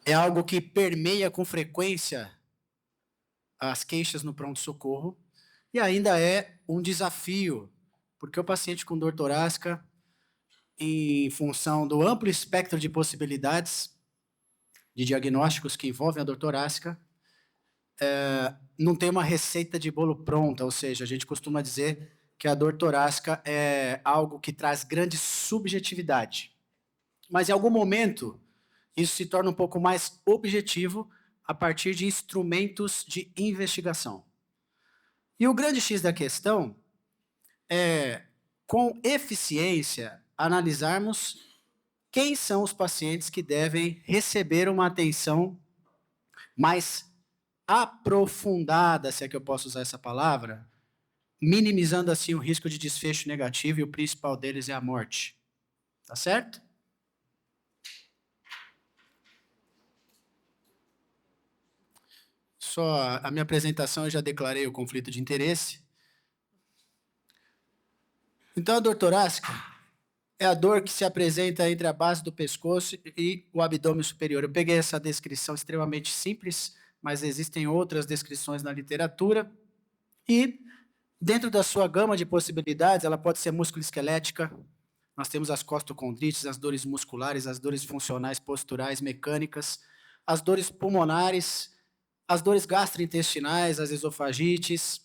É algo que permeia com frequência as queixas no pronto-socorro e ainda é um desafio, porque o paciente com dor torácica, em função do amplo espectro de possibilidades de diagnósticos que envolvem a dor torácica, não tem uma receita de bolo pronta, ou seja, a gente costuma dizer que a dor torácica é algo que traz grande subjetividade. Mas em algum momento, isso se torna um pouco mais objetivo a partir de instrumentos de investigação. E o grande X da questão é, com eficiência, analisarmos quem são os pacientes que devem receber uma atenção mais aprofundada, se é que eu posso usar essa palavra, minimizando assim o risco de desfecho negativo, e o principal deles é a morte. Tá certo? Só a minha apresentação eu já declarei o conflito de interesse. Então a dor torácica é a dor que se apresenta entre a base do pescoço e o abdômen superior. Eu peguei essa descrição extremamente simples, mas existem outras descrições na literatura. E, dentro da sua gama de possibilidades, ela pode ser musculoesquelética. Nós temos as costocondrites, as dores musculares, as dores funcionais, posturais, mecânicas, as dores pulmonares, as dores gastrointestinais, as esofagites.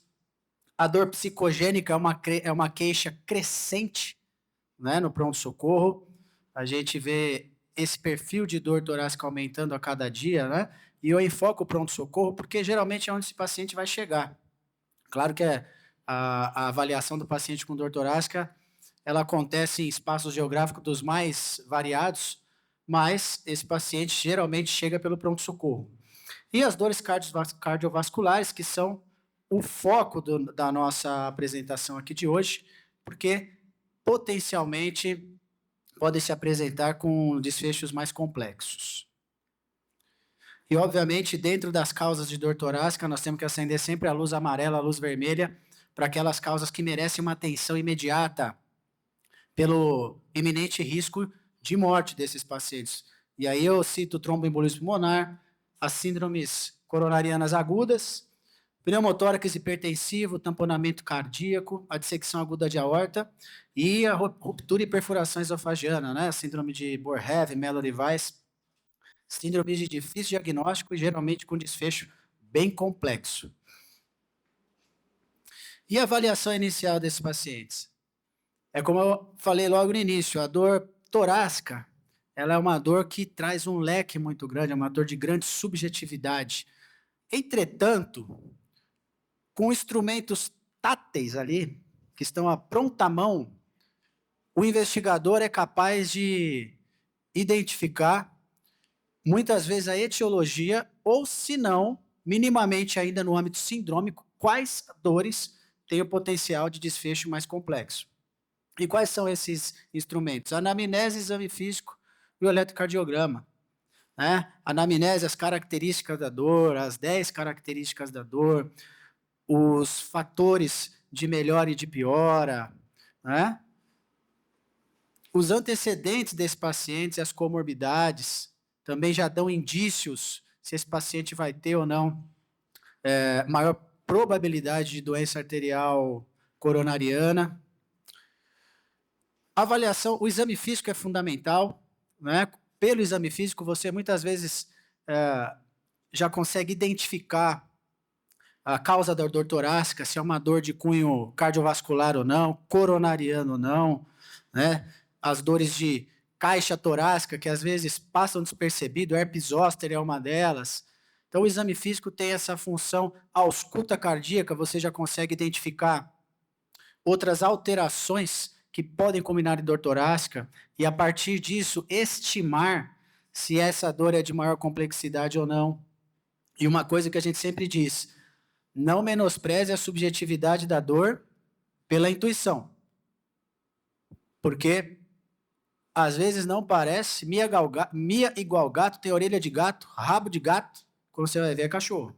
A dor psicogênica é uma queixa crescente, né, no pronto-socorro. A gente vê esse perfil de dor torácica aumentando a cada dia, né? E eu enfoco o pronto-socorro porque geralmente é onde esse paciente vai chegar. Claro que a avaliação do paciente com dor torácica, ela acontece em espaços geográficos dos mais variados, mas esse paciente geralmente chega pelo pronto-socorro. E as dores cardiovasculares, que são o foco da nossa apresentação aqui de hoje, porque potencialmente podem se apresentar com desfechos mais complexos. E, obviamente, dentro das causas de dor torácica, nós temos que acender sempre a luz amarela, a luz vermelha, para aquelas causas que merecem uma atenção imediata, pelo iminente risco de morte desses pacientes. E aí eu cito tromboembolismo pulmonar, as síndromes coronarianas agudas, pneumotórax hipertensivo, tamponamento cardíaco, a dissecção aguda de aorta e a ruptura e perfuração esofagiana, né? A síndrome de Boerhaave, Mallory-Weiss, síndrome de difícil diagnóstico e geralmente com desfecho bem complexo. E a avaliação inicial desses pacientes? É como eu falei logo no início, a dor torácica, ela é uma dor que traz um leque muito grande, é uma dor de grande subjetividade. Entretanto, com instrumentos táteis ali, que estão à pronta mão, o investigador é capaz de identificar, muitas vezes, a etiologia, ou se não, minimamente ainda no âmbito sindrômico, quais dores têm o potencial de desfecho mais complexo. E quais são esses instrumentos? Anamnese, exame físico e o eletrocardiograma. Né? Anamnese, as características da dor, as 10 características da dor, os fatores de melhora e de piora, né? Os antecedentes desse paciente, as comorbidades, também já dão indícios se esse paciente vai ter ou não maior probabilidade de doença arterial coronariana. A avaliação, o exame físico é fundamental, né? Pelo exame físico, você muitas vezes já consegue identificar a causa da dor torácica, se é uma dor de cunho cardiovascular ou não, coronariano ou não, né? As dores de caixa torácica, que às vezes passam despercebido, herpes zoster é uma delas. Então, o exame físico tem essa função. A ausculta cardíaca, você já consegue identificar outras alterações que podem combinar em dor torácica, e a partir disso, estimar se essa dor é de maior complexidade ou não. E uma coisa que a gente sempre diz, não menospreze a subjetividade da dor pela intuição. Porque, às vezes, não parece, Mia igual gato, tem orelha de gato, rabo de gato, quando você vai ver é cachorro.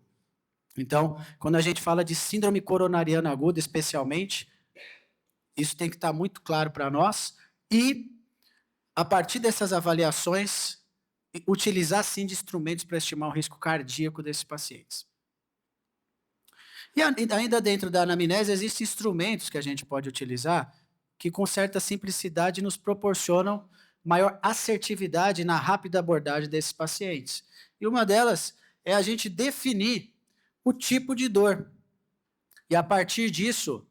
Então, quando a gente fala de síndrome coronariana aguda, especialmente, isso tem que estar muito claro para nós. E, a partir dessas avaliações, utilizar sim de instrumentos para estimar o risco cardíaco desses pacientes. E ainda dentro da anamnese existem instrumentos que a gente pode utilizar que com certa simplicidade nos proporcionam maior assertividade na rápida abordagem desses pacientes. E uma delas é a gente definir o tipo de dor. E a partir disso,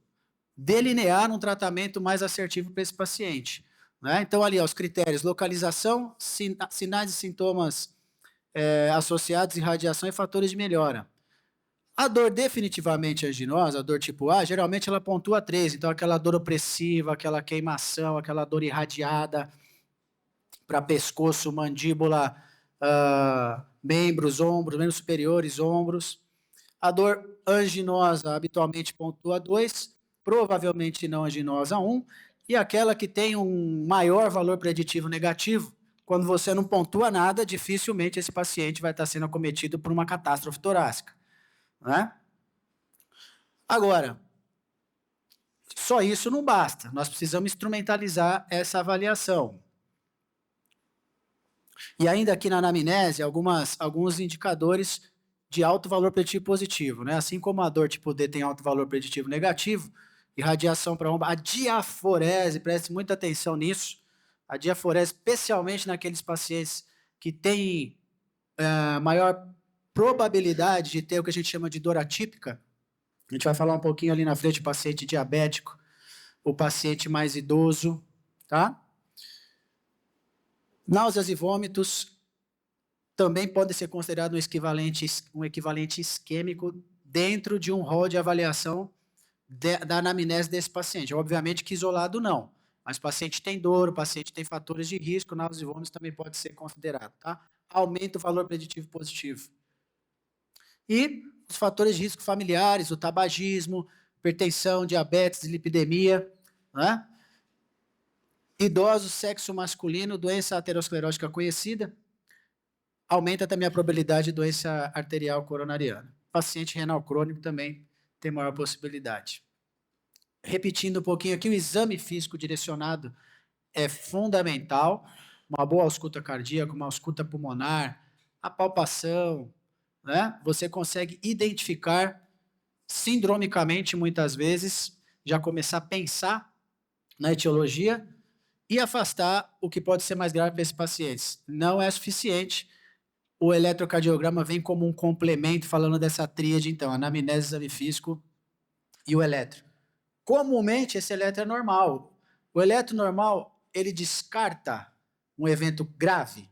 delinear um tratamento mais assertivo para esse paciente. Né? Então, ali, ó, os critérios: localização, sinais e sintomas associados, irradiação e fatores de melhora. A dor definitivamente anginosa, a dor tipo A, geralmente ela pontua 3, então aquela dor opressiva, aquela queimação, aquela dor irradiada para pescoço, mandíbula, membros, ombros, membros superiores, ombros. A dor anginosa habitualmente pontua 2, provavelmente não anginosa 1, e aquela que tem um maior valor preditivo negativo, quando você não pontua nada, dificilmente esse paciente vai estar sendo acometido por uma catástrofe torácica. Né? Agora, só isso não basta, nós precisamos instrumentalizar essa avaliação. E ainda aqui na anamnese, alguns indicadores de alto valor preditivo positivo, né? Assim como a dor tipo D tem alto valor preditivo negativo, irradiação para ombro, a diaforese, preste muita atenção nisso, a diaforese, especialmente naqueles pacientes que têm maior probabilidade de ter o que a gente chama de dor atípica. A gente vai falar um pouquinho ali na frente do paciente diabético, o paciente mais idoso, tá? Náuseas e vômitos também podem ser considerados um equivalente isquêmico dentro de um rol de avaliação da anamnese desse paciente. Obviamente que isolado não, mas o paciente tem dor, o paciente tem fatores de risco, náuseas e vômitos também pode ser considerado, tá? Aumenta o valor preditivo positivo. E os fatores de risco familiares, o tabagismo, hipertensão, diabetes, lipidemia, né? Idosos, sexo masculino, doença aterosclerótica conhecida, aumenta também a probabilidade de doença arterial coronariana. Paciente renal crônico também tem maior possibilidade. Repetindo um pouquinho aqui, o exame físico direcionado é fundamental, uma boa ausculta cardíaca, uma ausculta pulmonar, a palpação, né? Você consegue identificar sindromicamente, muitas vezes, já começar a pensar na etiologia e afastar o que pode ser mais grave para esses pacientes. Não é suficiente. O eletrocardiograma vem como um complemento, falando dessa tríade, então, anamnese, exame físico e o eletro. Comumente, esse eletro é normal. O eletro normal, ele descarta um evento grave?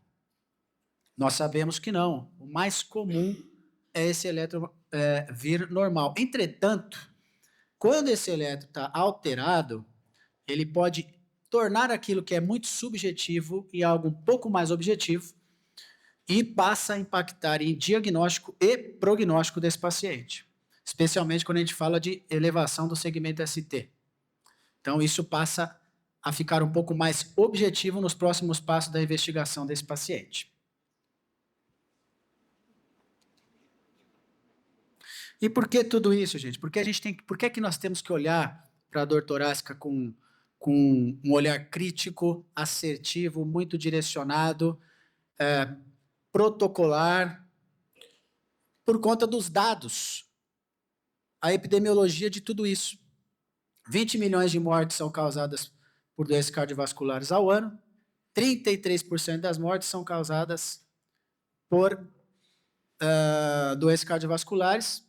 Nós sabemos que não. O mais comum é esse eletro vir normal. Entretanto, quando esse eletro está alterado, ele pode tornar aquilo que é muito subjetivo em algo um pouco mais objetivo e passa a impactar em diagnóstico e prognóstico desse paciente, especialmente quando a gente fala de elevação do segmento ST. Então, isso passa a ficar um pouco mais objetivo nos próximos passos da investigação desse paciente. E por que tudo isso, gente? Por que é que nós temos que olhar para a dor torácica com um olhar crítico, assertivo, muito direcionado, protocolar, por conta dos dados, a epidemiologia de tudo isso. 20 milhões de mortes são causadas por doenças cardiovasculares ao ano, 33% das mortes são causadas por doenças cardiovasculares.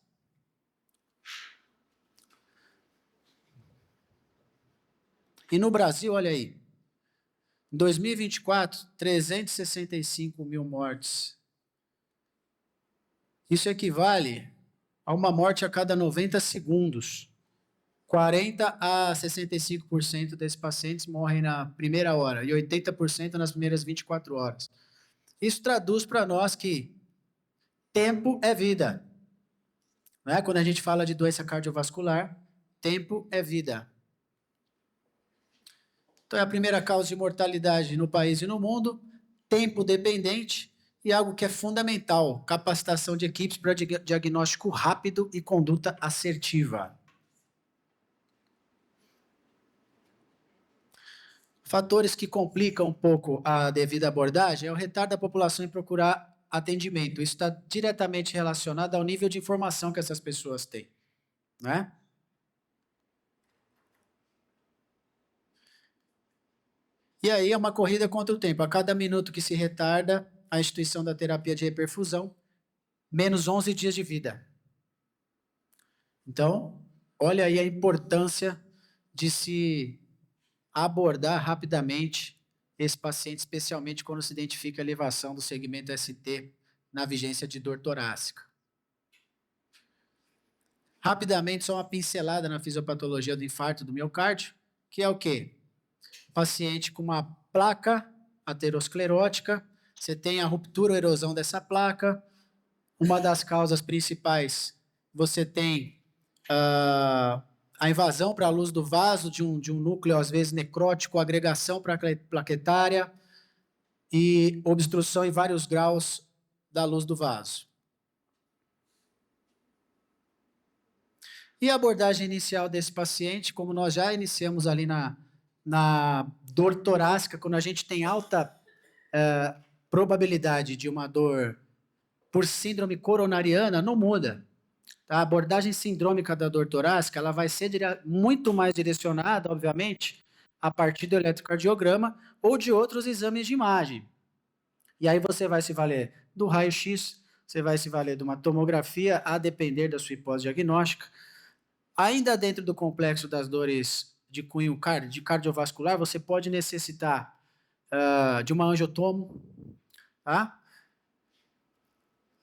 E no Brasil, olha aí, em 2024, 365 mil mortes. Isso equivale a uma morte a cada 90 segundos. 40 a 65% desses pacientes morrem na primeira hora e 80% nas primeiras 24 horas. Isso traduz para nós que tempo é vida. Né? Quando a gente fala de doença cardiovascular, tempo é vida. Então, é a primeira causa de mortalidade no país e no mundo, tempo dependente e algo que é fundamental, capacitação de equipes para diagnóstico rápido e conduta assertiva. Fatores que complicam um pouco a devida abordagem é o retardo da população em procurar atendimento. Isso está diretamente relacionado ao nível de informação que essas pessoas têm, né? E aí é uma corrida contra o tempo. A cada minuto que se retarda a instituição da terapia de reperfusão, menos 11 dias de vida. Então, olha aí a importância de se abordar rapidamente esse paciente, especialmente quando se identifica a elevação do segmento ST na vigência de dor torácica. Rapidamente, só uma pincelada na fisiopatologia do infarto do miocárdio, que é o quê? Paciente com uma placa aterosclerótica, você tem a ruptura ou erosão dessa placa, uma das causas principais, você tem a invasão para a luz do vaso de um núcleo, às vezes, necrótico, agregação plaquetária e obstrução em vários graus da luz do vaso. E a abordagem inicial desse paciente, como nós já iniciamos ali na dor torácica, quando a gente tem alta probabilidade de uma dor por síndrome coronariana, não muda. A abordagem sindrômica da dor torácica, ela vai ser muito mais direcionada, obviamente, a partir do eletrocardiograma ou de outros exames de imagem. E aí você vai se valer do raio-x, você vai se valer de uma tomografia, a depender da sua hipótese diagnóstica. Ainda dentro do complexo das dores de cunho cardiovascular, você pode necessitar de uma angiotomo, tá?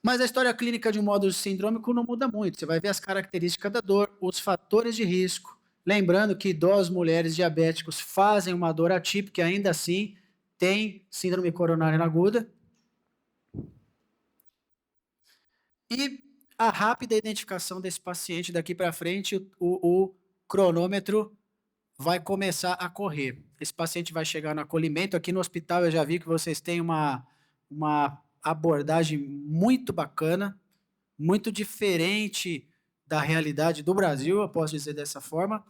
Mas a história clínica de um modo sindrômico não muda muito. Você vai ver as características da dor, os fatores de risco. Lembrando que idosos, mulheres, diabéticos fazem uma dor atípica e ainda assim tem síndrome coronariana aguda. E a rápida identificação desse paciente daqui para frente, o cronômetro vai começar a correr. Esse paciente vai chegar no acolhimento. Aqui no hospital eu já vi que vocês têm uma abordagem muito bacana, muito diferente da realidade do Brasil, eu posso dizer dessa forma,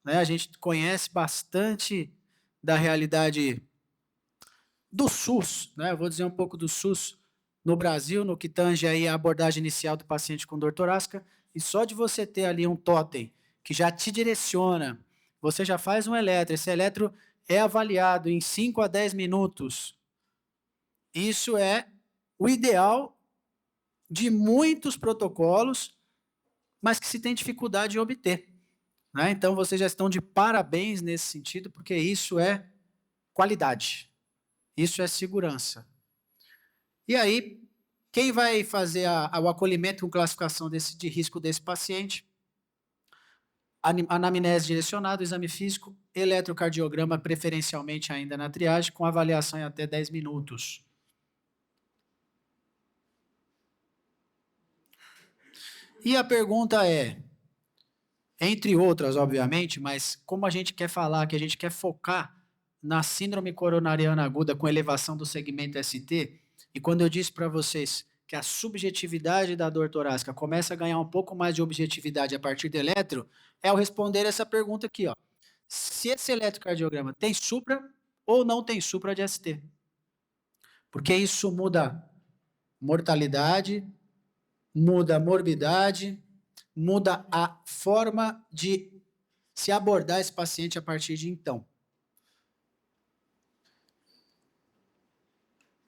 né? A gente conhece bastante da realidade do SUS, né? Eu vou dizer um pouco do SUS no Brasil, no que tange aí a abordagem inicial do paciente com dor torácica, e só de você ter ali um totem que já te direciona, você já faz um eletro, esse eletro é avaliado em 5 a 10 minutos. Isso é o ideal de muitos protocolos, mas que se tem dificuldade de obter, né? Então, vocês já estão de parabéns nesse sentido, porque isso é qualidade, isso é segurança. E aí, quem vai fazer o acolhimento com classificação de risco desse paciente? Anamnese direcionada, exame físico, eletrocardiograma, preferencialmente ainda na triagem, com avaliação em até 10 minutos. E a pergunta é, entre outras, obviamente, mas como a gente quer falar, que a gente quer focar na síndrome coronariana aguda com elevação do segmento ST, e quando eu disse para vocês que a subjetividade da dor torácica começa a ganhar um pouco mais de objetividade a partir do eletro, é ao responder essa pergunta aqui, ó. Se esse eletrocardiograma tem supra ou não tem supra de ST? Porque isso muda mortalidade, muda a morbidade, muda a forma de se abordar esse paciente a partir de então.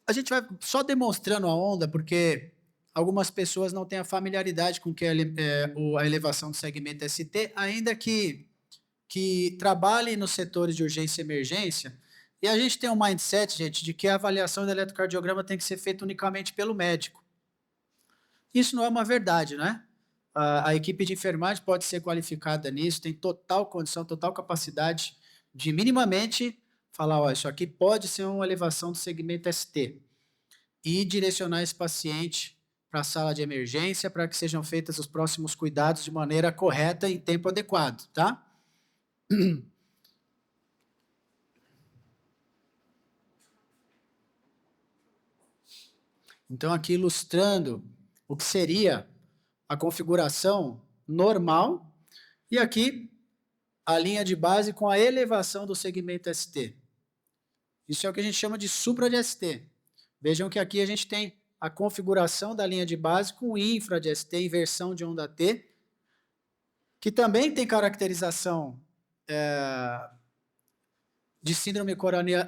A gente vai só demonstrando a onda, porque algumas pessoas não têm a familiaridade com que a elevação do segmento ST, ainda que trabalhem nos setores de urgência e emergência, e a gente tem um mindset, gente, de que a avaliação do eletrocardiograma tem que ser feita unicamente pelo médico. Isso não é uma verdade, né? A equipe de enfermagem pode ser qualificada nisso, tem total condição, total capacidade de minimamente falar, ó, isso aqui pode ser uma elevação do segmento ST e direcionar esse paciente para a sala de emergência para que sejam feitos os próximos cuidados de maneira correta e em tempo adequado, tá? Então, aqui ilustrando o que seria a configuração normal, e aqui a linha de base com a elevação do segmento ST. Isso é o que a gente chama de supra de ST. Vejam que aqui a gente tem a configuração da linha de base com infra de ST, inversão de onda T, que também tem caracterização de síndrome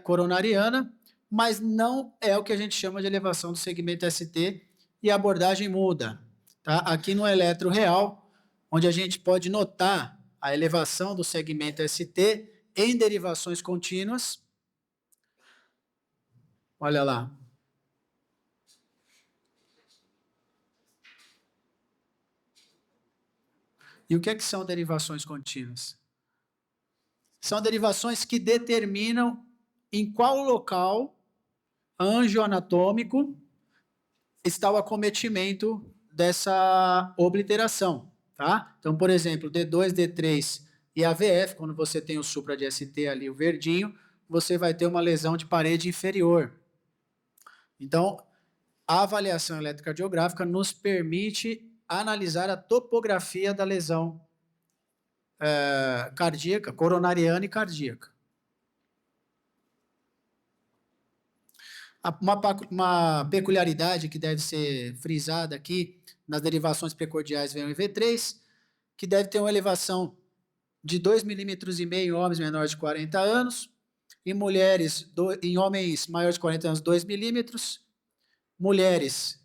coronariana, mas não é o que a gente chama de elevação do segmento ST, e a abordagem muda. Tá? Aqui no eletro real, onde a gente pode notar a elevação do segmento ST em derivações contínuas. Olha lá. E o que são derivações contínuas? São derivações que determinam em qual local angioanatômico está o acometimento dessa obliteração, tá? Então, por exemplo, D2, D3 e AVF, quando você tem o supra de ST ali, o verdinho, você vai ter uma lesão de parede inferior. Então, a avaliação eletrocardiográfica nos permite analisar a topografia da lesão cardíaca, coronariana e cardíaca. Uma peculiaridade que deve ser frisada aqui nas derivações precordiais V1 e V3, que deve ter uma elevação de 2,5 milímetros em homens menores de 40 anos, em homens maiores de 40 anos, 2 milímetros, mulheres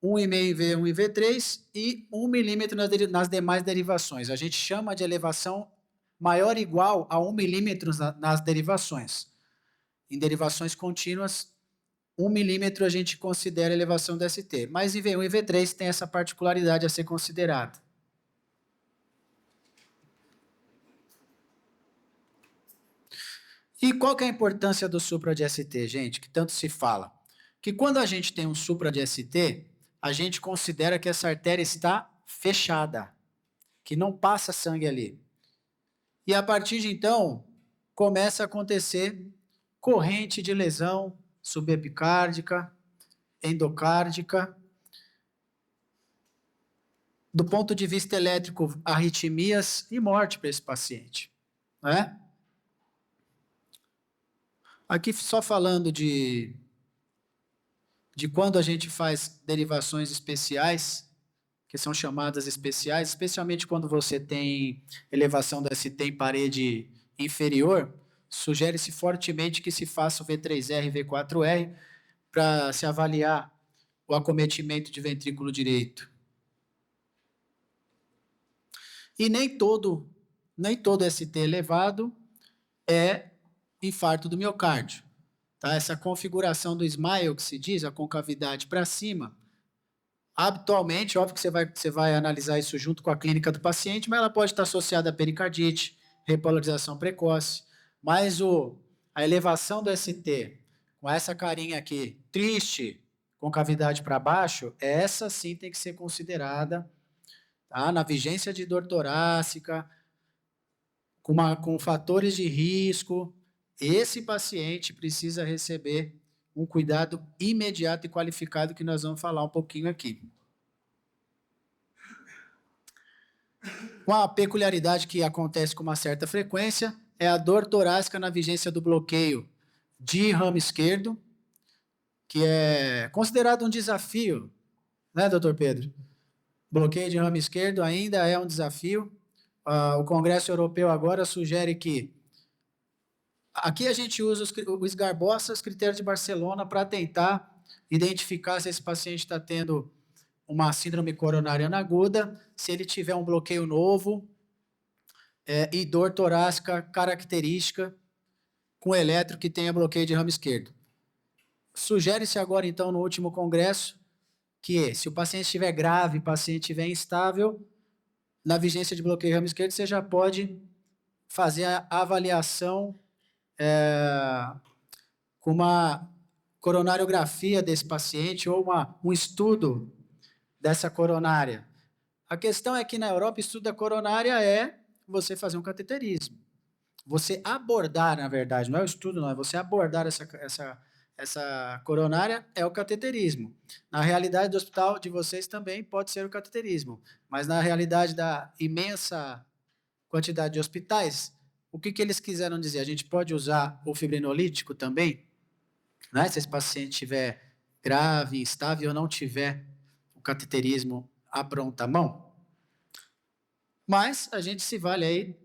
1,5 em V1 e V3 e 1 milímetro nas demais derivações. A gente chama de elevação maior ou igual a 1 milímetro nas derivações. Em derivações contínuas, 1 milímetro a gente considera elevação do ST, mas em V1 e V3 tem essa particularidade a ser considerada. E qual que é a importância do supra de ST, gente, que tanto se fala? Que quando a gente tem um supra de ST, a gente considera que essa artéria está fechada, que não passa sangue ali. E a partir de então, começa a acontecer corrente de lesão subepicárdica, endocárdica. Do ponto de vista elétrico, arritmias e morte para esse paciente, né? Aqui só falando de quando a gente faz derivações especiais, que são chamadas especiais, especialmente quando você tem elevação da ST em parede inferior, sugere-se fortemente que se faça o V3R e V4R para se avaliar o acometimento de ventrículo direito. E nem todo ST elevado é infarto do miocárdio. Tá? Essa configuração do smile, que se diz, a concavidade para cima, habitualmente, óbvio que você vai analisar isso junto com a clínica do paciente, mas ela pode estar associada a pericardite, repolarização precoce, mas a elevação do ST, com essa carinha aqui, triste, concavidade para baixo, essa sim tem que ser considerada, tá? Na vigência de dor torácica, com fatores de risco, esse paciente precisa receber um cuidado imediato e qualificado, que nós vamos falar um pouquinho aqui. Uma peculiaridade que acontece com uma certa frequência é a dor torácica na vigência do bloqueio de ramo esquerdo, que é considerado um desafio, né, doutor Pedro? Bloqueio de ramo esquerdo ainda é um desafio. O Congresso Europeu agora sugere que aqui a gente usa o SGAR-BOSSA, os critérios de Barcelona, para tentar identificar se esse paciente está tendo uma síndrome coronariana aguda, se ele tiver um bloqueio novo e dor torácica característica com eletro que tenha bloqueio de ramo esquerdo. Sugere-se agora, então, no último congresso, que se o paciente estiver grave, o paciente estiver instável, na vigência de bloqueio de ramo esquerdo, você já pode fazer a avaliação com uma coronariografia desse paciente ou um estudo dessa coronária. A questão é que na Europa, o estudo da coronária é você fazer um cateterismo. Você abordar, na verdade, não é o estudo, não, é você abordar essa coronária, é o cateterismo. Na realidade do hospital de vocês também pode ser o cateterismo, mas na realidade da imensa quantidade de hospitais, o que eles quiseram dizer? A gente pode usar o fibrinolítico também, né? Se esse paciente estiver grave, instável ou não tiver o cateterismo à pronta mão. Mas a gente se vale aí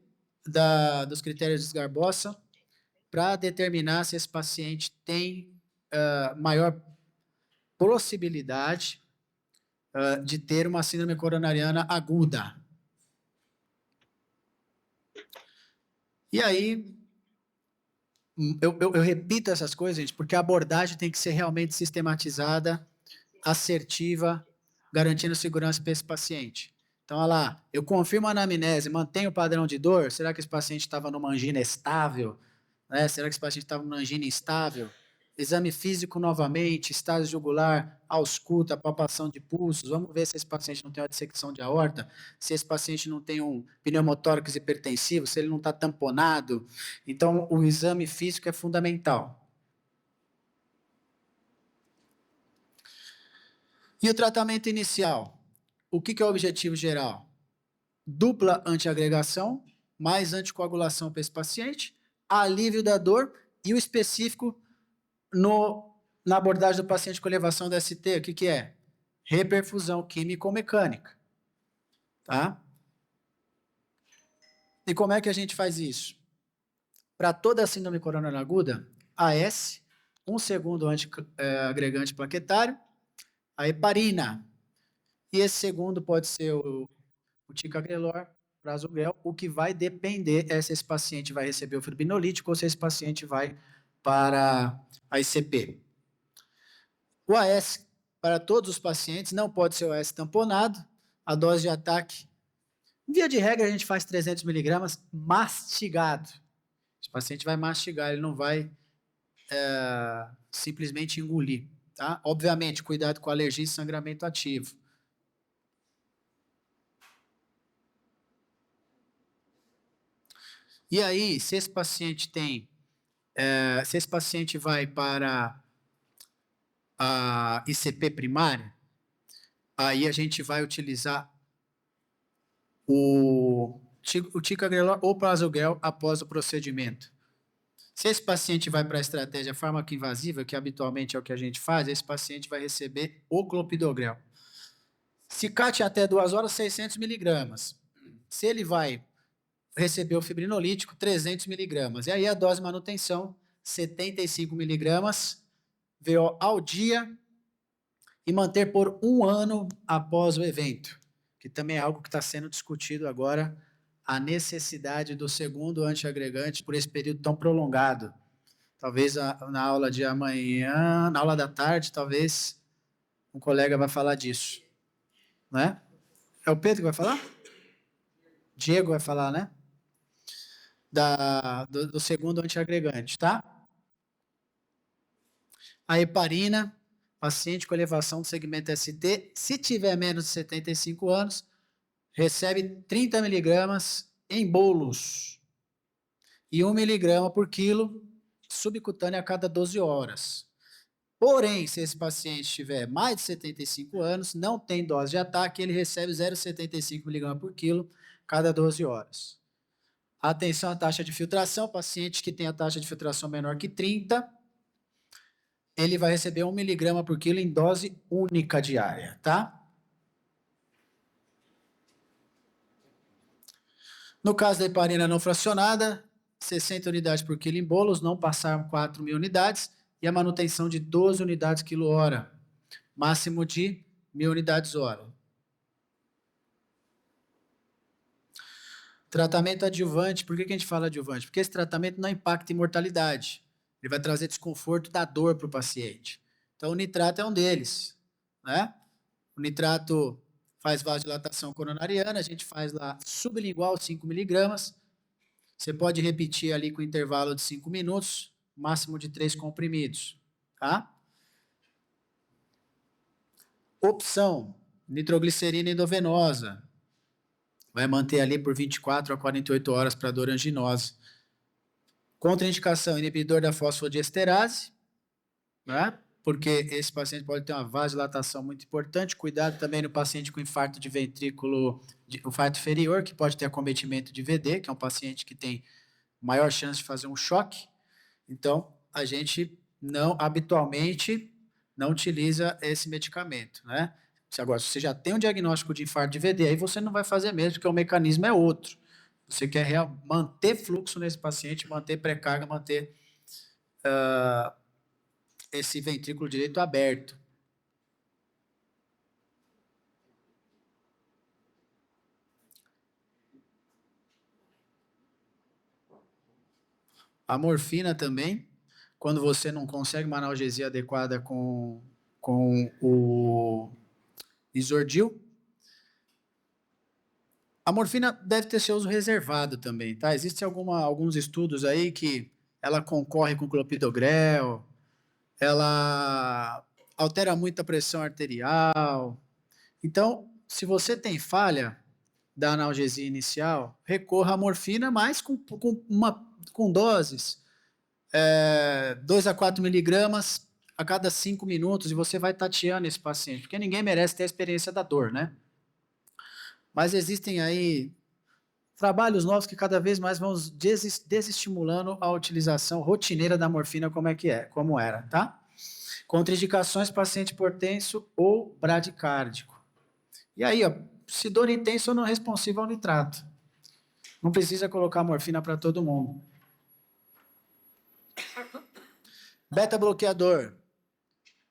dos critérios de Sgarbossa para determinar se esse paciente tem maior possibilidade de ter uma síndrome coronariana aguda. E aí, eu repito essas coisas, gente, porque a abordagem tem que ser realmente sistematizada, assertiva, garantindo segurança para esse paciente. Então, olha lá, eu confirmo a anamnese, mantenho o padrão de dor, será que esse paciente estava numa angina estável? Né? Será que esse paciente estava numa angina instável? Exame físico novamente, estase jugular, ausculta, palpação de pulsos, vamos ver se esse paciente não tem uma dissecção de aorta, se esse paciente não tem um pneumotórax hipertensivo, se ele não está tamponado. Então, o exame físico é fundamental. E o tratamento inicial? O que é o objetivo geral? Dupla antiagregação, mais anticoagulação para esse paciente, alívio da dor e o específico na abordagem do paciente com elevação da ST, o que é? Reperfusão químico-mecânica. Tá? E como é que a gente faz isso? Para toda a síndrome coronariana aguda, AS, 1 segundo antiagregante plaquetário, a heparina. E esse segundo pode ser o ticagrelor, prasugrel. O que vai depender é se esse paciente vai receber o fibrinolítico ou se esse paciente vai para a ICP. O AS, para todos os pacientes, não pode ser o AS tamponado. A dose de ataque, via de regra, a gente faz 300 miligramas mastigado. Esse paciente vai mastigar, ele não vai simplesmente engolir. Tá? Obviamente, cuidado com alergia e sangramento ativo. E aí, se esse paciente se esse paciente vai para a ICP primária, aí a gente vai utilizar o ticagrelor ou prasugrel após o procedimento. Se esse paciente vai para a estratégia farmacoinvasiva, que habitualmente é o que a gente faz, esse paciente vai receber o clopidogrel. Se CAT até 2 horas, 600 miligramas. Se ele vai receber o fibrinolítico, 300 miligramas. E aí a dose de manutenção, 75 miligramas, VO ao dia, e manter por 1 ano após o evento, que também é algo que está sendo discutido agora, a necessidade do segundo antiagregante por esse período tão prolongado. Talvez na aula de amanhã, na aula da tarde, talvez um colega vai falar disso. Né? É o Pedro que vai falar? Diego vai falar, né? Do segundo antiagregante, tá? A heparina, paciente com elevação do segmento ST, se tiver menos de 75 anos, recebe 30 miligramas em bolos e 1 miligrama por quilo subcutâneo a cada 12 horas. Porém, se esse paciente tiver mais de 75 anos, não tem dose de ataque, ele recebe 0,75 miligramas por quilo cada 12 horas. Atenção à taxa de filtração, paciente que tem a taxa de filtração menor que 30, ele vai receber 1 miligrama por quilo em dose única diária, tá? No caso da heparina não fracionada, 60 unidades por quilo em bolos, não passar 4.000 unidades, e a manutenção de 12 unidades quilo-hora, máximo de 1.000 unidades hora. Tratamento adjuvante, por que a gente fala adjuvante? Porque esse tratamento não impacta em mortalidade. Ele vai trazer desconforto da dor para o paciente. Então, o nitrato é um deles. Né? O nitrato faz vasodilatação coronariana, a gente faz lá sublingual 5 miligramas. Você pode repetir ali com intervalo de 5 minutos, máximo de 3 comprimidos. Tá? Opção, nitroglicerina endovenosa. Vai manter ali por 24 a 48 horas para dor anginosa. Contraindicação, inibidor da fosfodiesterase, né? Porque esse paciente pode ter uma vasodilatação muito importante. Cuidado também no paciente com infarto de ventrículo, infarto inferior, que pode ter acometimento de VD, que é um paciente que tem maior chance de fazer um choque. Então, a gente habitualmente não utiliza esse medicamento, né? Agora, se você já tem um diagnóstico de infarto de VD, aí você não vai fazer mesmo, porque o mecanismo é outro. Você quer manter fluxo nesse paciente, manter pré-carga, manter esse ventrículo direito aberto. A morfina também, quando você não consegue uma analgesia adequada com o Isordil. A morfina deve ter seu uso reservado também, tá? Existem alguns estudos aí que ela concorre com clopidogrel, ela altera muito a pressão arterial. Então, se você tem falha da analgesia inicial, recorra à morfina, mas com doses 2 a 4 miligramas a cada 5 minutos, e você vai tateando esse paciente, porque ninguém merece ter a experiência da dor, né? Mas existem aí trabalhos novos que cada vez mais vão desestimulando a utilização rotineira da morfina como era, tá? Contraindicações, paciente hipertenso ou bradicárdico. E aí, ó, se dor intensa ou não responsiva ao nitrato. Não precisa colocar morfina para todo mundo. Beta-bloqueador.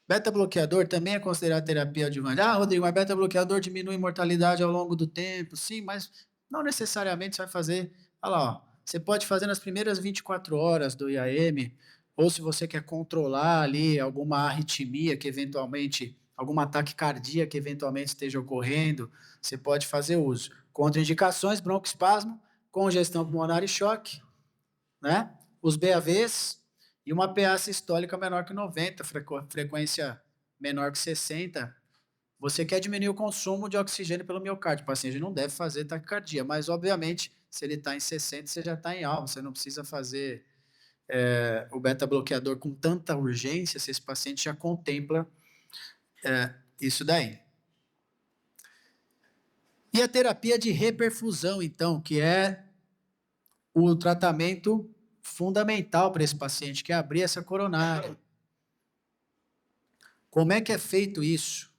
Beta-bloqueador também é considerado terapia adjuvante. Ah, Rodrigo, mas beta-bloqueador diminui mortalidade ao longo do tempo. Sim, mas não necessariamente você vai fazer. Olha lá, ó, você pode fazer nas primeiras 24 horas do IAM, ou se você quer controlar ali alguma arritmia que eventualmente, algum ataque cardíaco que eventualmente esteja ocorrendo, você pode fazer uso. Contraindicações, broncoespasmo, congestão pulmonar e choque, né? Os BAVs e uma PA sistólica menor que 90, frequência menor que 60. Você quer diminuir o consumo de oxigênio pelo miocárdio. O paciente não deve fazer taquicardia, mas, obviamente, se ele está em 60, você já está em alta. Você não precisa fazer o beta-bloqueador com tanta urgência se esse paciente já contempla isso daí. E a terapia de reperfusão, então, que é o tratamento fundamental para esse paciente, que é abrir essa coronária. Como é que é feito isso?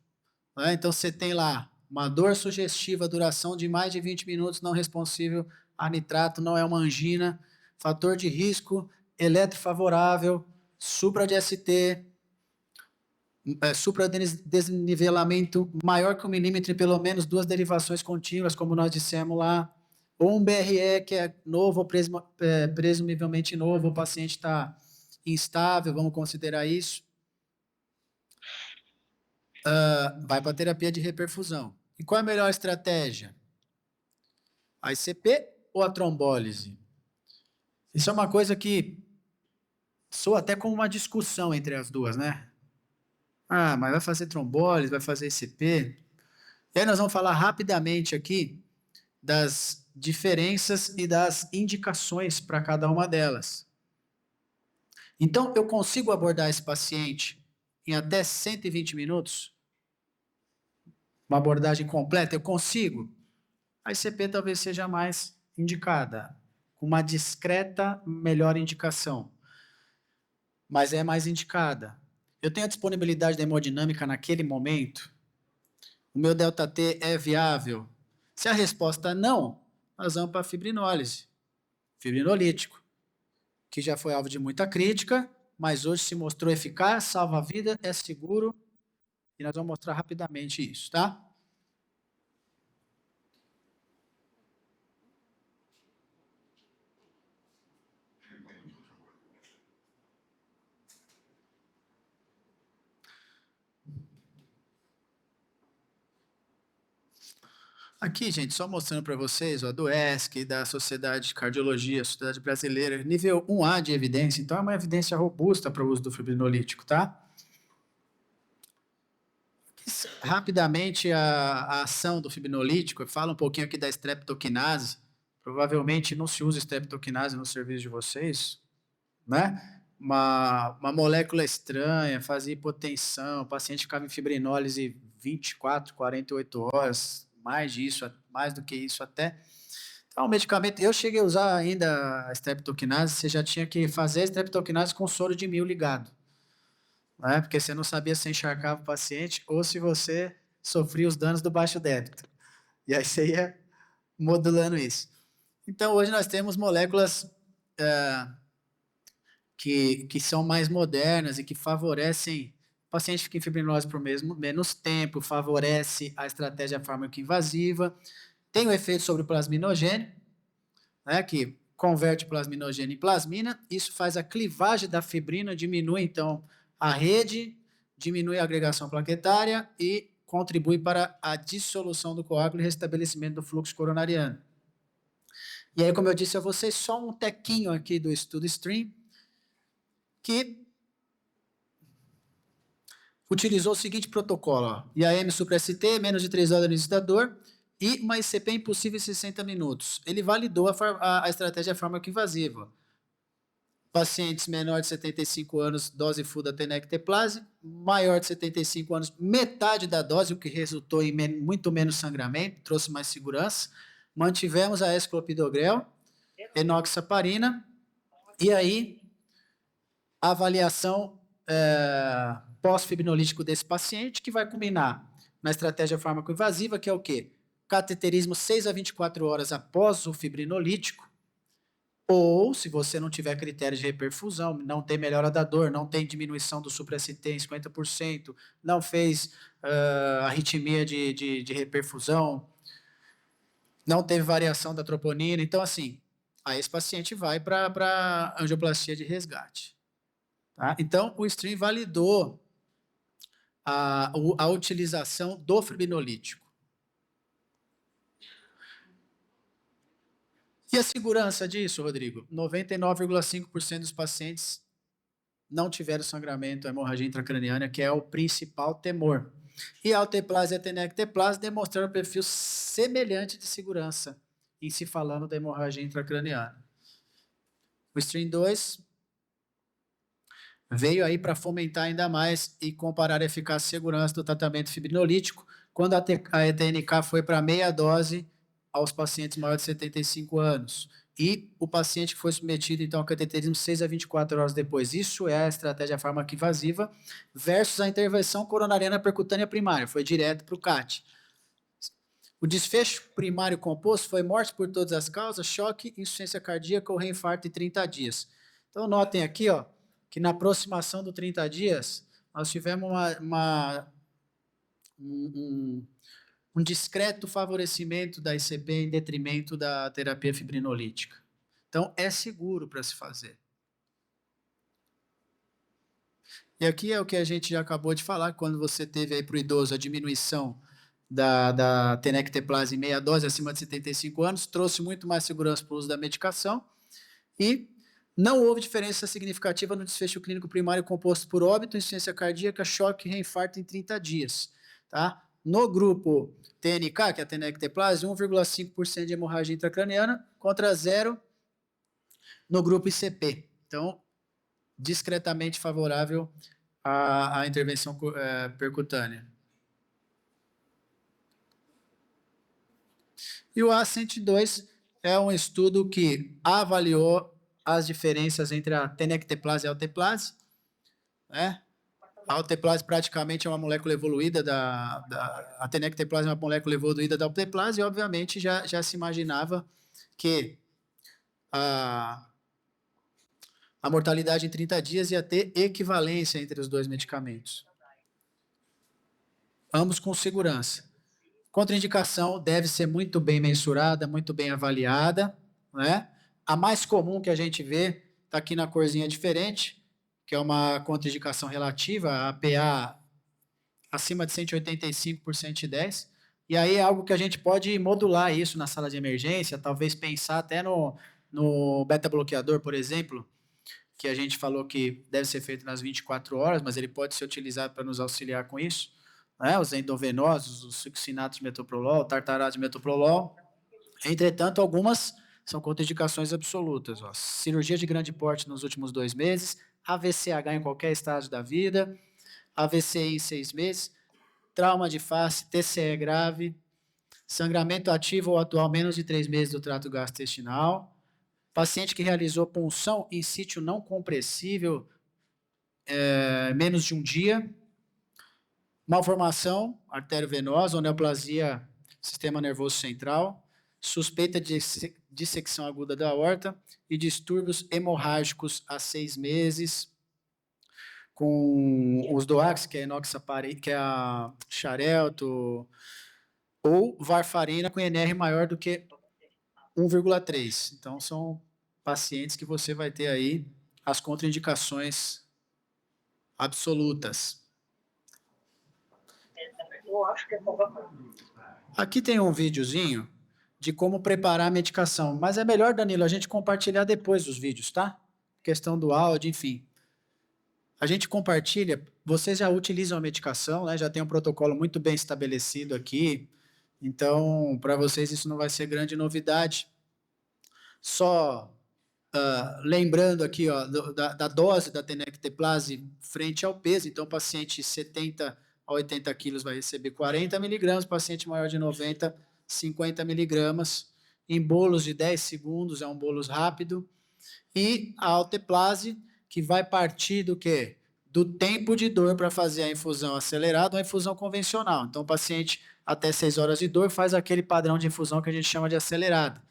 Então, você tem lá uma dor sugestiva, duração de mais de 20 minutos, não responsível a nitrato, não é uma angina, fator de risco, eletrofavorável, supra de ST, supradesnivelamento maior que 1 milímetro em pelo menos 2 derivações contínuas, como nós dissemos lá, ou um BRE que é novo, ou presumivelmente novo, o paciente está instável, vamos considerar isso. Vai para a terapia de reperfusão. E qual é a melhor estratégia? A ICP ou a trombólise? Isso é uma coisa que soa até como uma discussão entre as duas, né? Ah, mas vai fazer trombólise, vai fazer ICP? E aí nós vamos falar rapidamente aqui das diferenças e das indicações para cada uma delas. Então, eu consigo abordar esse paciente em até 120 minutos? Uma abordagem completa? Eu consigo? A ICP talvez seja mais indicada, com uma discreta melhor indicação, mas é mais indicada. Eu tenho a disponibilidade da hemodinâmica naquele momento? O meu ΔT é viável? Se a resposta é não, nós vamos para a fibrinólise, fibrinolítico, que já foi alvo de muita crítica, mas hoje se mostrou eficaz, salva a vida, é seguro, e nós vamos mostrar rapidamente isso, tá? Aqui, gente, só mostrando para vocês, ó, do ESC, da Sociedade de Cardiologia, Sociedade Brasileira, nível 1A de evidência, então é uma evidência robusta para o uso do fibrinolítico, tá? Rapidamente, a ação do fibrinolítico, fala um pouquinho aqui da streptokinase, provavelmente não se usa streptokinase no serviço de vocês, né? Uma molécula estranha, fazia hipotensão, o paciente ficava em fibrinólise 24, 48 horas, mais do que isso até. Então, o medicamento, eu cheguei a usar ainda a streptokinase, você já tinha que fazer a streptokinase com soro de 1000 ligado, né? Porque você não sabia se encharcava o paciente ou se você sofria os danos do baixo débito. E aí você ia modulando isso. Então, hoje nós temos moléculas que são mais modernas e que favorecem o paciente fica em fibrinose por menos tempo, favorece a estratégia fármaco-invasiva, tem o efeito sobre o plasminogênio, né, que converte plasminogênio em plasmina, isso faz a clivagem da fibrina, diminui então a rede, diminui a agregação plaquetária e contribui para a dissolução do coágulo e restabelecimento do fluxo coronariano. E aí, como eu disse a vocês, só um tequinho aqui do estudo STREAM, que utilizou o seguinte protocolo, ó, IAM supra-ST, menos de 3 horas no início da dor, e uma ICP impossível em 60 minutos. Ele validou a estratégia fármaco-invasiva. Pacientes menores de 75 anos, dose full da tenecteplase, maior de 75 anos, metade da dose, o que resultou em muito menos sangramento, trouxe mais segurança. Mantivemos a esclopidogrel, enoxaparina, e aí a avaliação pós-fibrinolítico desse paciente, que vai combinar na estratégia fármaco-invasiva, que é o quê? Cateterismo 6 a 24 horas após o fibrinolítico, ou, se você não tiver critério de reperfusão, não tem melhora da dor, não tem diminuição do supra-ST em 50%, não fez arritmia de reperfusão, não teve variação da troponina, então, assim, aí esse paciente vai para angioplastia de resgate. Tá? Então, o STREAM validou a utilização do fibrinolítico. E a segurança disso, Rodrigo? 99,5% dos pacientes não tiveram sangramento, hemorragia intracraniana, que é o principal temor. E a alteplase e a tenecteplase demonstraram perfil semelhante de segurança em se falando da hemorragia intracraniana. O STREAM 2 veio aí para fomentar ainda mais e comparar a eficácia e segurança do tratamento fibrinolítico quando a TNK foi para meia dose aos pacientes maiores de 75 anos. E o paciente foi submetido, então, ao cateterismo 6 a 24 horas depois. Isso é a estratégia fármaco-invasiva versus a intervenção coronariana percutânea primária. Foi direto para o CAT. O desfecho primário composto foi morte por todas as causas, choque, insuficiência cardíaca ou reinfarto em 30 dias. Então, notem aqui, ó, que na aproximação do 30 dias, nós tivemos um discreto favorecimento da ICP em detrimento da terapia fibrinolítica. Então, é seguro para se fazer. E aqui é o que a gente já acabou de falar, quando você teve aí para o idoso a diminuição da tenecteplase em meia dose acima de 75 anos, trouxe muito mais segurança para o uso da medicação e não houve diferença significativa no desfecho clínico primário composto por óbito, insuficiência cardíaca, choque e reinfarto em 30 dias. Tá? No grupo TNK, que é a tenecteplase, 1,5% de hemorragia intracraniana contra 0 no grupo ICP. Então, discretamente favorável à intervenção percutânea. E o A102 é um estudo que avaliou as diferenças entre a tenecteplase e a alteplase, né? A alteplase praticamente é uma molécula evoluída a tenecteplase é uma molécula evoluída da alteplase e, obviamente, já se imaginava que a mortalidade em 30 dias ia ter equivalência entre os dois medicamentos. Ambos com segurança. Contraindicação deve ser muito bem mensurada, muito bem avaliada, né? A mais comum que a gente vê está aqui na corzinha diferente, que é uma contraindicação relativa, a PA acima de 185 por 110, e aí é algo que a gente pode modular isso na sala de emergência, talvez pensar até no beta-bloqueador, por exemplo, que a gente falou que deve ser feito nas 24 horas, mas ele pode ser utilizado para nos auxiliar com isso, né? Os endovenosos, os succinatos de metoprolol, tartarato de metoprolol. Entretanto, algumas são contraindicações absolutas. Ó. Cirurgia de grande porte nos últimos 2 meses, AVCH em qualquer estágio da vida, AVC em 6 meses, trauma de face, TCE grave, Sangramento ativo ou atual menos de 3 meses do trato gastrointestinal. Paciente que realizou punção em sítio não compressível menos de um dia. Malformação arteriovenosa ou neoplasia sistema nervoso central. Suspeita de dissecção aguda da aorta e distúrbios hemorrágicos há 6 meses. Com os DOACs, que é enoxaparina, que é a xarelto, ou varfarina com NR maior do que 1,3. Então, são pacientes que você vai ter aí as contraindicações absolutas. Aqui tem um videozinho de como preparar a medicação, mas é melhor, Danilo, a gente compartilhar depois os vídeos, tá? Questão do áudio, enfim. A gente compartilha, vocês já utilizam a medicação, né? Já tem um protocolo muito bem estabelecido aqui, então, para vocês isso não vai ser grande novidade. Só lembrando aqui, ó, da dose da tenecteplase frente ao peso, então, paciente 70 a 80 quilos vai receber 40 miligramas, paciente maior de 90, 50 miligramas, em bolos de 10 segundos, é um bolos rápido, e a alteplase, que vai partir do quê? Do tempo de dor para fazer a infusão acelerada ou a infusão convencional. Então, o paciente até 6 horas de dor faz aquele padrão de infusão que a gente chama de acelerada.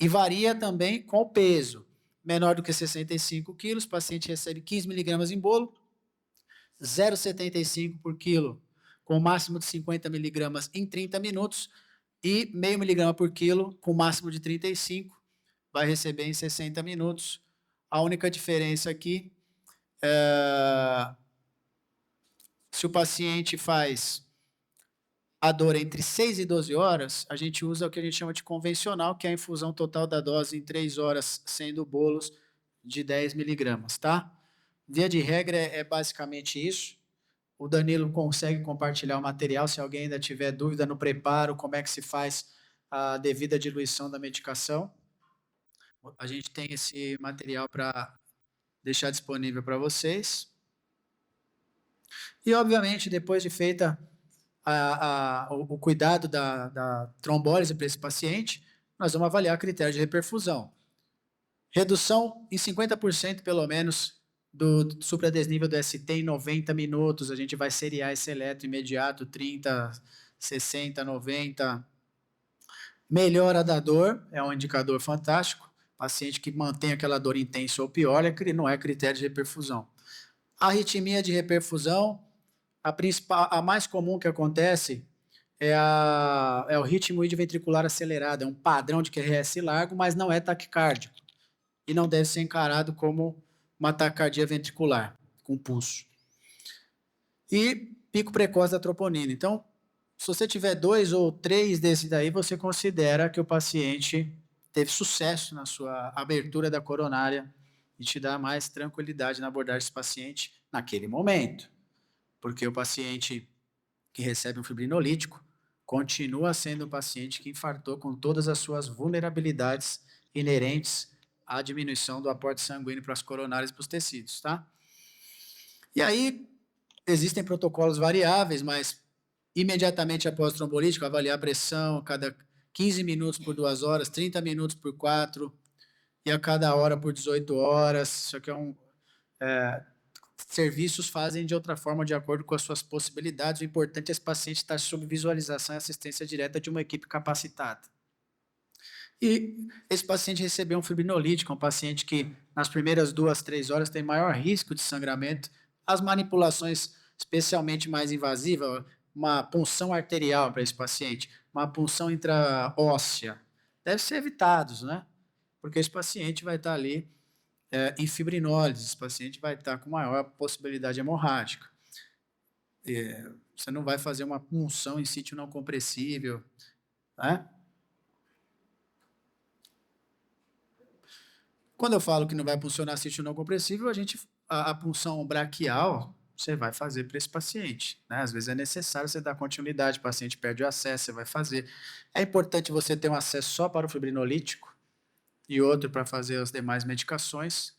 E varia também com o peso. Menor do que 65 quilos, o paciente recebe 15 miligramas em bolo, 0,75 por quilo, com máximo de 50 miligramas em 30 minutos, e meio miligrama por quilo, com máximo de 35, vai receber em 60 minutos. A única diferença aqui é se o paciente faz a dor entre 6 e 12 horas, a gente usa o que a gente chama de convencional, que é a infusão total da dose em 3 horas, sendo bolos de 10 miligramas, tá? Via de regra é basicamente isso. O Danilo consegue compartilhar o material, se alguém ainda tiver dúvida no preparo, como é que se faz a devida diluição da medicação. A gente tem esse material para deixar disponível para vocês. E, obviamente, depois de feita o cuidado da trombólise para esse paciente, nós vamos avaliar critério de reperfusão. Redução em 50% pelo menos do supradesnível do ST em 90 minutos. A gente vai seriar esse eletro imediato, 30, 60, 90. Melhora da dor, é um indicador fantástico. Paciente que mantém aquela dor intensa ou pior, não é critério de reperfusão. Arritmia de reperfusão, a mais comum que acontece é o ritmo ventricular acelerado, é um padrão de QRS largo, mas não é taquicárdico. E não deve ser encarado como uma taquicardia ventricular, com pulso. E pico precoce da troponina. Então, se você tiver 2 ou 3 desses daí, você considera que o paciente teve sucesso na sua abertura da coronária e te dá mais tranquilidade na abordagem desse paciente naquele momento. Porque o paciente que recebe um fibrinolítico continua sendo o paciente que infartou com todas as suas vulnerabilidades inerentes à diminuição do aporte sanguíneo para as coronárias e para os tecidos, tá? E aí, existem protocolos variáveis, mas imediatamente após o trombolítico, avaliar a pressão, cada 15 minutos por 2 horas, 30 minutos por 4, e a cada hora por 18 horas. Isso aqui serviços fazem de outra forma, de acordo com as suas possibilidades. O importante é esse paciente estar sob visualização e assistência direta de uma equipe capacitada. E esse paciente recebeu um fibrinolítico, um paciente que nas primeiras 2, 3 horas tem maior risco de sangramento. As manipulações especialmente mais invasivas, uma punção arterial para esse paciente, uma punção intraóssea, devem ser evitados, né? Porque esse paciente vai estar ali em fibrinólise, esse paciente vai estar com maior possibilidade hemorrágica. Você não vai fazer uma punção em sítio não compressível, né? Quando eu falo que não vai funcionar sítio não compressível, a punção braquial você vai fazer para esse paciente, né? Às vezes é necessário você dar continuidade, o paciente perde o acesso, você vai fazer. É importante você ter um acesso só para o fibrinolítico e outro para fazer as demais medicações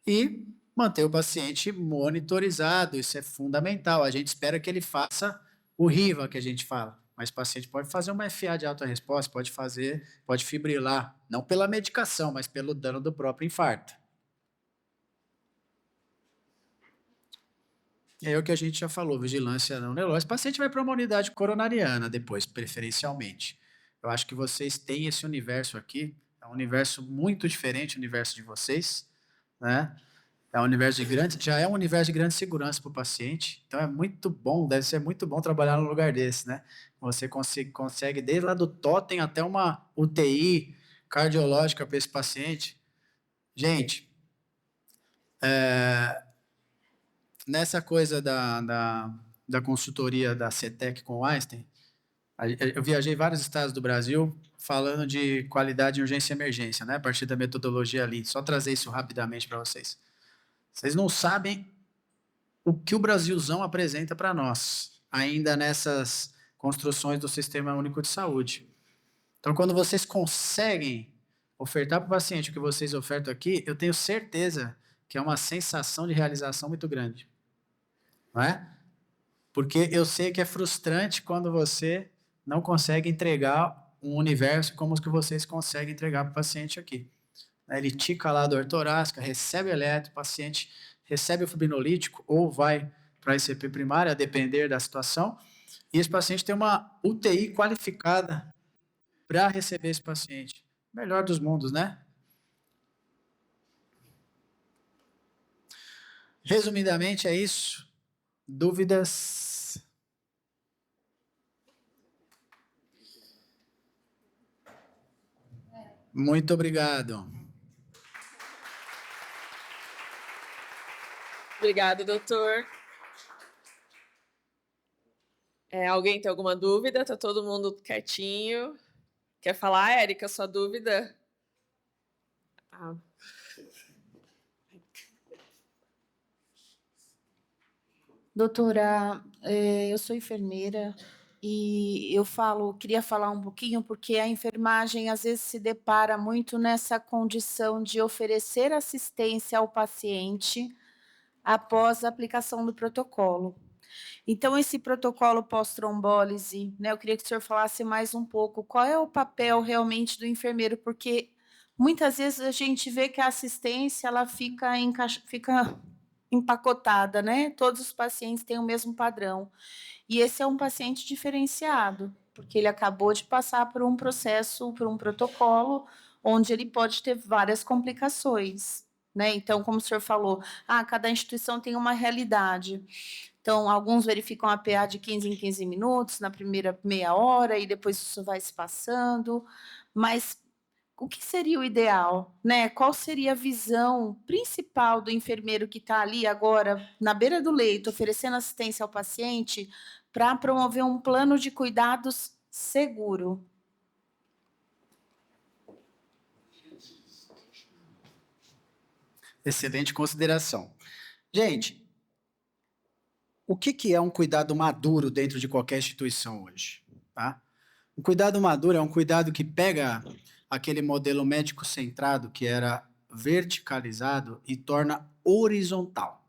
e manter o paciente monitorizado, isso é fundamental. A gente espera que ele faça o RIVA, que a gente fala, mas o paciente pode fazer uma FA de alta resposta, pode fibrilar, não pela medicação, mas pelo dano do próprio infarto. É o que a gente já falou, vigilância não neurológica. O paciente vai para uma unidade coronariana depois, preferencialmente. Eu acho que vocês têm esse universo aqui, é um universo muito diferente do universo de vocês, né? É um universo de grande, já é um universo de grande segurança para o paciente, então é muito bom, deve ser muito bom trabalhar num lugar desse, né? Você consegue desde lá do totem até uma UTI cardiológica para esse paciente. Gente, nessa coisa da consultoria da CETEC com o Einstein, eu viajei vários estados do Brasil falando de qualidade em urgência e emergência, né? A partir da metodologia ali. Só trazer isso rapidamente para vocês. Vocês não sabem o que o Brasilzão apresenta para nós, ainda nessas construções do Sistema Único de Saúde. Então, quando vocês conseguem ofertar para o paciente o que vocês ofertam aqui, eu tenho certeza que é uma sensação de realização muito grande. Não é? Porque eu sei que é frustrante quando você não consegue entregar um universo como os que vocês conseguem entregar para o paciente aqui. Ele tica lá a dor torácica, recebe eletro, o paciente recebe o fibrinolítico ou vai para a ICP primária, a depender da situação, e esse paciente tem uma UTI qualificada para receber esse paciente. Melhor dos mundos, né? Resumidamente, é isso. Dúvidas? Muito obrigado. Obrigado, doutor. Alguém tem alguma dúvida? Está todo mundo quietinho? Quer falar, Érica, sua dúvida? Doutora, eu sou enfermeira e queria falar um pouquinho porque a enfermagem às vezes se depara muito nessa condição de oferecer assistência ao paciente após a aplicação do protocolo. Então, esse protocolo pós-trombólise, né, eu queria que o senhor falasse mais um pouco qual é o papel realmente do enfermeiro, porque muitas vezes a gente vê que a assistência ela fica empacotada, né? Todos os pacientes têm o mesmo padrão. E esse é um paciente diferenciado, porque ele acabou de passar por um processo, por um protocolo, onde ele pode ter várias complicações, né? Então, como o senhor falou, cada instituição tem uma realidade. Então, alguns verificam a PA de 15 em 15 minutos, na primeira meia hora, e depois isso vai se passando. Mas o que seria o ideal, né? Qual seria a visão principal do enfermeiro que está ali agora, na beira do leito, oferecendo assistência ao paciente, para promover um plano de cuidados seguro? Excelente consideração. Gente, o que é um cuidado maduro dentro de qualquer instituição hoje? Tá? Um cuidado maduro é um cuidado que pega aquele modelo médico centrado que era verticalizado e torna horizontal.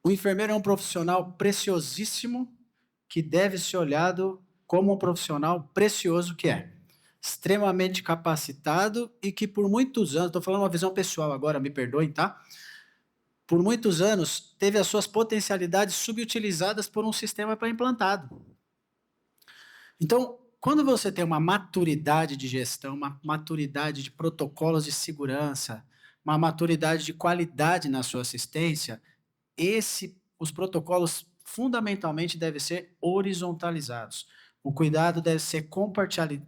O enfermeiro é um profissional preciosíssimo que deve ser olhado como um profissional precioso que é. Extremamente capacitado e que por muitos anos, estou falando uma visão pessoal agora, me perdoem, tá? Por muitos anos, teve as suas potencialidades subutilizadas por um sistema pré-implantado. Então, quando você tem uma maturidade de gestão, uma maturidade de protocolos de segurança, uma maturidade de qualidade na sua assistência, os protocolos fundamentalmente devem ser horizontalizados. O cuidado deve ser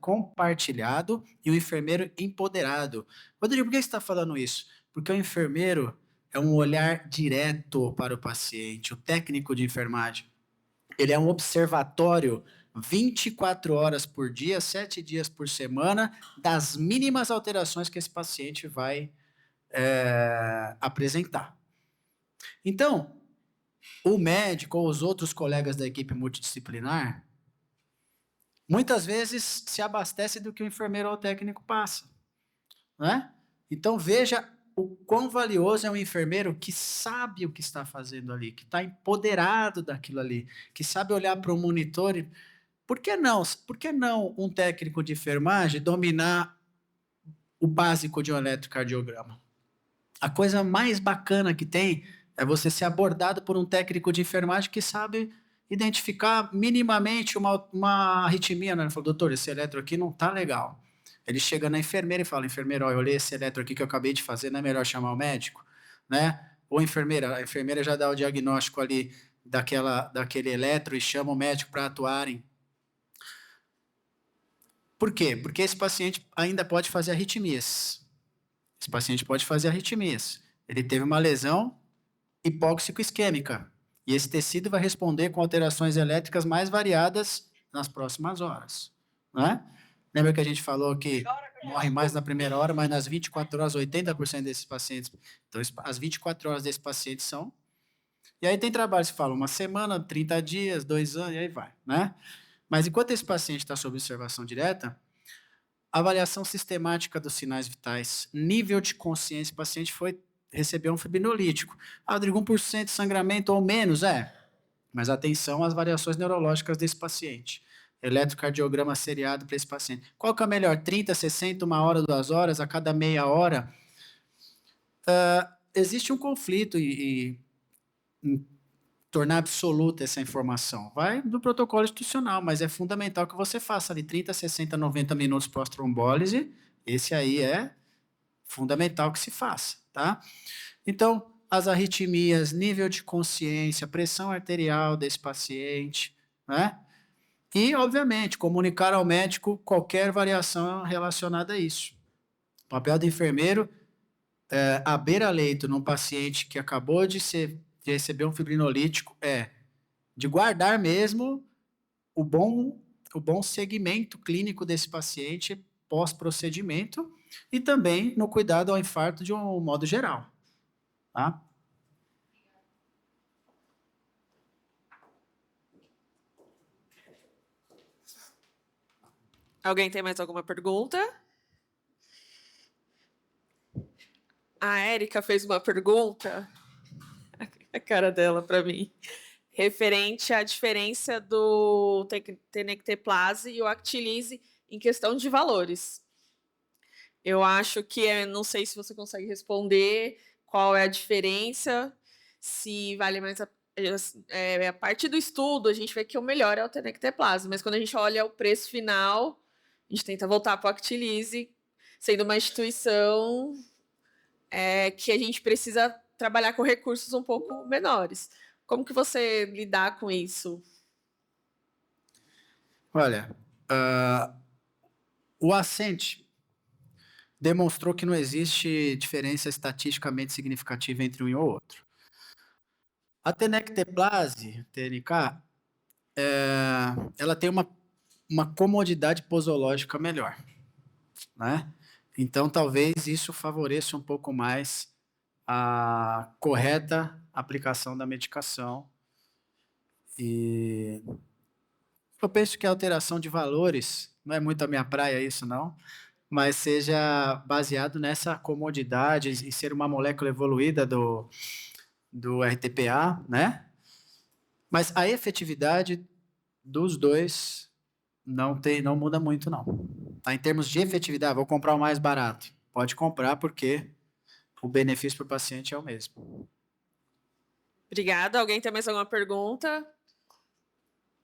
compartilhado e o enfermeiro empoderado. Rodrigo, por que você está falando isso? Porque o enfermeiro é um olhar direto para o paciente, o técnico de enfermagem. Ele é um observatório 24 horas por dia, 7 dias por semana, das mínimas alterações que esse paciente vai apresentar. Então, o médico ou os outros colegas da equipe multidisciplinar, muitas vezes se abastece do que o enfermeiro ou o técnico passa, né? Então, veja o quão valioso é um enfermeiro que sabe o que está fazendo ali, que está empoderado daquilo ali, que sabe olhar para o monitor e Por que não? Por que não um técnico de enfermagem dominar o básico de um eletrocardiograma? A coisa mais bacana que tem é você ser abordado por um técnico de enfermagem que sabe identificar minimamente uma arritmia, né? Ele falou, doutor, esse eletro aqui não tá legal. Ele chega na enfermeira e fala, enfermeira, ó, eu olhei esse eletro aqui que eu acabei de fazer, não é melhor chamar o médico? Né? Ou a enfermeira já dá o diagnóstico ali daquele eletro e chama o médico para atuarem. Por quê? Porque esse paciente ainda pode fazer arritmias. Esse paciente pode fazer arritmias. Ele teve uma lesão hipóxico-isquêmica. E esse tecido vai responder com alterações elétricas mais variadas nas próximas horas. Né? Lembra que a gente falou que morre mais na primeira hora, mas nas 24 horas, 80% desses pacientes. Então, as 24 horas desses pacientes são. E aí tem trabalhos que falam uma semana, 30 dias, 2 anos, e aí vai. Né? Mas enquanto esse paciente está sob observação direta, avaliação sistemática dos sinais vitais, nível de consciência, o paciente recebeu um fibrinolítico. Ah, Rodrigo, 1% de sangramento ou menos, mas atenção às variações neurológicas desse paciente. Eletrocardiograma seriado para esse paciente. Qual que é o melhor? 30, 60, 1 hora, 2 horas, a cada meia hora? Existe um conflito em tornar absoluta essa informação. Vai do protocolo institucional, mas é fundamental que você faça ali 30, 60, 90 minutos pós-trombólise. Esse aí é fundamental que se faça, tá? Então, as arritmias, nível de consciência, pressão arterial desse paciente, né? E, obviamente, comunicar ao médico qualquer variação relacionada a isso. O papel do enfermeiro à beira-leito num paciente que acabou de receber um fibrinolítico de guardar mesmo o bom segmento clínico desse paciente pós-procedimento e também no cuidado ao infarto de um modo geral. Tá? Alguém tem mais alguma pergunta? A Érica fez uma pergunta, a cara dela para mim, referente à diferença do tenecteplase e o Actilise em questão de valores. Eu acho que, não sei se você consegue responder qual é a diferença, se vale mais a partir do estudo, a gente vê que o melhor é o tenecteplase, mas quando a gente olha o preço final, a gente tenta voltar para o Actilise, sendo uma instituição que a gente precisa trabalhar com recursos um pouco menores. Como que você lidar com isso? Olha, o Ascent demonstrou que não existe diferença estatisticamente significativa entre um e o outro. A tenecteplase, TNK, ela tem uma comodidade posológica melhor, né? Então, talvez isso favoreça um pouco mais a correta aplicação da medicação. E eu penso que a alteração de valores, não é muito a minha praia isso, não, mas seja baseado nessa comodidade e ser uma molécula evoluída do RTPA, né? Mas a efetividade dos dois não muda muito, não. Tá? Em termos de efetividade, vou comprar o mais barato. Pode comprar, porque o benefício para o paciente é o mesmo. Obrigada. Alguém tem mais alguma pergunta?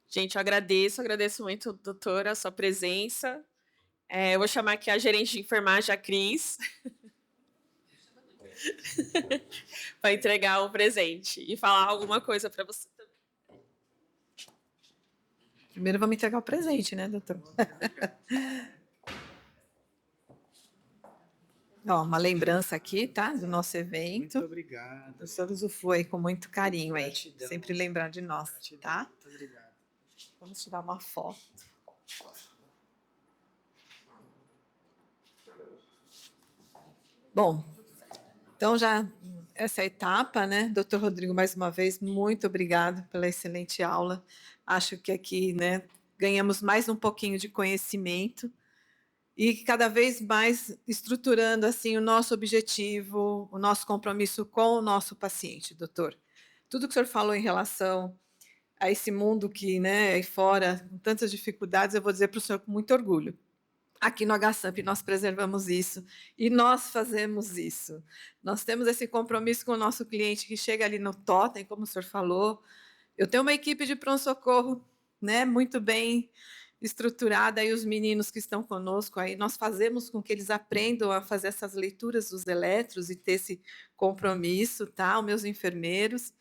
Gente, eu agradeço muito, doutora, a sua presença. Eu vou chamar aqui a gerente de enfermagem, a Cris, para entregar o presente e falar alguma coisa para você também. Primeiro vamos entregar o presente, né, doutor? Ó, uma lembrança aqui, tá? Do nosso evento. Muito obrigado. O senhor usufrui com muito carinho aí. Gratidão. Sempre lembrar de nós, Gratidão. tá? Muito obrigado. Vamos tirar uma foto. Bom, então já essa etapa, né? Doutor Rodrigo, mais uma vez, muito obrigado pela excelente aula. Acho que aqui, né, ganhamos mais um pouquinho de conhecimento e cada vez mais estruturando assim o nosso objetivo, o nosso compromisso com o nosso paciente, doutor. Tudo que o senhor falou em relação a esse mundo que, né, aí fora, com tantas dificuldades, eu vou dizer para o senhor com muito orgulho. Aqui no HSAMP nós preservamos isso e nós fazemos isso. Nós temos esse compromisso com o nosso cliente que chega ali no totem, como o senhor falou. Eu tenho uma equipe de pronto-socorro, né, muito bem estruturada, aí os meninos que estão conosco, aí nós fazemos com que eles aprendam a fazer essas leituras dos eletros e ter esse compromisso, tá? Os meus enfermeiros.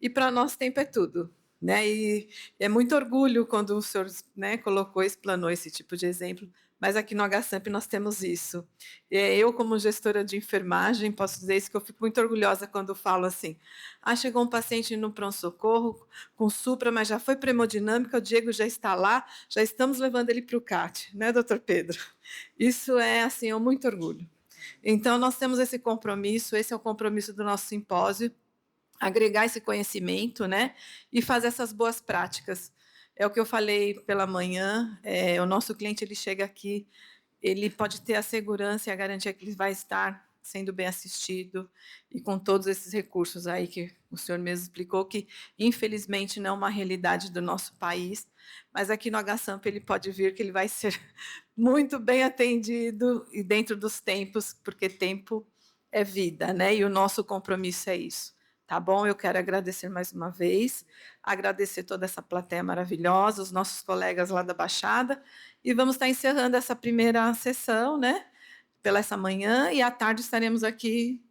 E para nós tempo é tudo, né? E é muito orgulho quando o senhor, né, colocou, explanou esse tipo de exemplo, mas aqui no HSAMP nós temos isso. Eu, como gestora de enfermagem, posso dizer isso, que eu fico muito orgulhosa quando falo assim, chegou um paciente no pronto-socorro com supra, mas já foi para hemodinâmica, o Diego já está lá, já estamos levando ele para o CAT, né, doutor Pedro? Isso é, assim, muito orgulho. Então, nós temos esse compromisso, esse é o compromisso do nosso simpósio, agregar esse conhecimento, né, e fazer essas boas práticas. É o que eu falei pela manhã, o nosso cliente ele chega aqui, ele pode ter a segurança e a garantia que ele vai estar sendo bem assistido e com todos esses recursos aí que o senhor mesmo explicou, que infelizmente não é uma realidade do nosso país, mas aqui no HSAMP ele pode vir que ele vai ser muito bem atendido e dentro dos tempos, porque tempo é vida, né? E o nosso compromisso é isso. Tá bom? Eu quero agradecer mais uma vez, agradecer toda essa plateia maravilhosa, os nossos colegas lá da Baixada, e vamos estar encerrando essa primeira sessão, né? Pela essa manhã, e à tarde estaremos aqui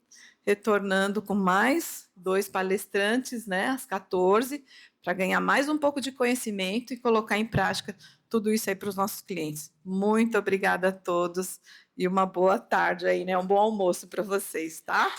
retornando com mais 2 palestrantes, né? Às 14, para ganhar mais um pouco de conhecimento e colocar em prática tudo isso aí para os nossos clientes. Muito obrigada a todos e uma boa tarde aí, né? Um bom almoço para vocês, tá?